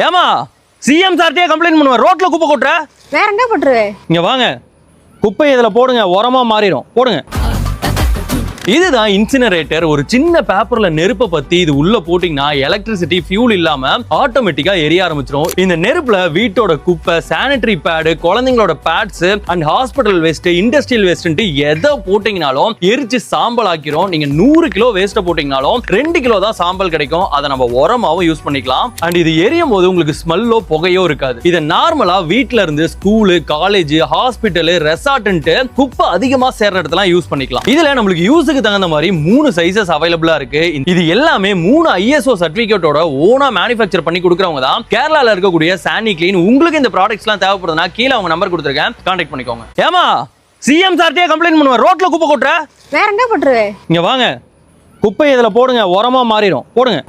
ஏமா CM சார்ட்டே complaint பண்ணுவேன். ரோட்ல குப்பை கொட்டுற. வேற எங்க போட்டுருவே? இங்க வாங்க, குப்பை இதுல போடுங்க, உரமா மாறிடும். போடுங்க. இதுதான் இன்சினரேட்டர். ஒரு சின்ன பேப்பர்ல நெருப்பை பத்தி இது உள்ள போட்டீங்கன்னா எலக்ட்ரிசிட்டி ஃபியூல் இல்லாம ஆட்டோமேட்டிக்கா எரிய ஆரம்பிச்சிடும். இந்த நெருப்புல வீட்டோட குப்பை, சானிட்டரி பேடு, குழந்தைங்களோட pads and hospital waste, industrial waste எதை போட்டீங்கனாலும் எரிச்சு சாம்பல் ஆக்கிரும். நீங்க 100 கிலோ வேஸ்ட் போட்டீங்கனாலும் 2 கிலோ தான் சாம்பல் கிடைக்கும். அதை நம்ம உரமாவும் யூஸ் பண்ணிக்கலாம். அண்ட் இது எரியும் போது உங்களுக்கு ஸ்மெல்லோ புகையோ இருக்காது. இதை நார்மலா வீட்ல இருந்து ஸ்கூலு, காலேஜ், ஹாஸ்பிட்டல், ரெசார்ட் குப்பை அதிகமா சேர்ற இடத்துல யூஸ் பண்ணிக்கலாம். இதுல நம்மளுக்கு யூஸ் தகுந்த மாதிரி 3 சைஸஸ் அவைலபிளா இருக்கு. இது எல்லாமே 3 ISO சர்டிபிகேட்டோட ஓனா மேனுஃபேக்சர் பண்ணி கொடுக்கறவங்க தான். கேரளால இருக்கக்கூடிய சானி கிளீன். உங்களுக்கு இந்த ப்ராடக்ட்ஸ்லாம் தேவைப்படுதுன்னா கீழே அவங்க நம்பர் கொடுத்துருக்கேன், கான்டாக்ட் பண்ணிக்கோங்க. ஏமா சிஎம் சார்ட்டே கம்ப்ளைண்ட் பண்ணுவேன். ரோட்ல குப்பை கொட்டுற. வேற எங்க போட்டுருவே? இங்க வாங்க, குப்பை இதுல போடுங்க, உரமா மாறிடும். போடுங்க.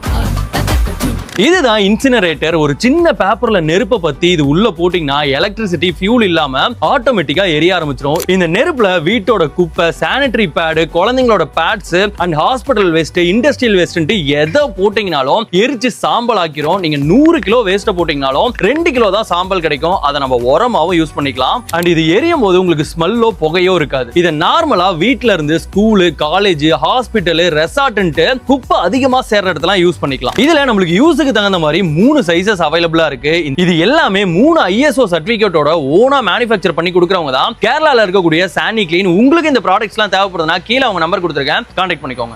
இதுதான் இன்சினரேட்டர். ஒரு சின்ன பேப்பர்ல நெருப்பை பத்தி இது உள்ள போட்டீங்கன்னா எலக்ட்ரிசிட்டி ஃபியூல் இல்லாம ஆட்டோமேட்டிக்கா எரிய ஆரம்பிச்சிடும். இந்த நெருப்புல வீட்டோட குப்பை, சானிட்டரி பேடு, குழந்தைங்களோட pads and hospital waste, industrial waste எதை போட்டீங்கனாலும் எரிச்சு சாம்பல் ஆக்கிரும். நீங்க 100 கிலோ வேஸ்ட் போட்டீங்கனாலும் 2 கிலோ தான் சாம்பல் கிடைக்கும். அதை நம்ம உரமாவும் யூஸ் பண்ணிக்கலாம். அண்ட் இது எரியும் போது உங்களுக்கு ஸ்மெல்லோ புகையோ இருக்காது. இதை நார்மலா வீட்ல இருந்து ஸ்கூலு, காலேஜ், ஹாஸ்பிட்டல், ரெசார்ட் குப்பை அதிகமா சேர்ற இடத்துல யூஸ் பண்ணிக்கலாம். இதுல நம்மளுக்கு யூஸ் தகுந்த மாதிரி 3 சைஸஸ் அவைலபிளா இருக்கு. இது எல்லாமே 3 ISO சர்டிபிகேட்டோட ஓனா மேனுஃபேக்சர் பண்ணி கொடுக்கறவங்க தான். கேரளால இருக்கக்கூடிய சானி கிளீன். உங்களுக்கு இந்த ப்ராடக்ட்ஸ்லாம் தேவைப்படுதுன்னா கீழே அவங்க நம்பர் கொடுத்துருக்கேன், கான்டாக்ட் பண்ணிக்கோங்க.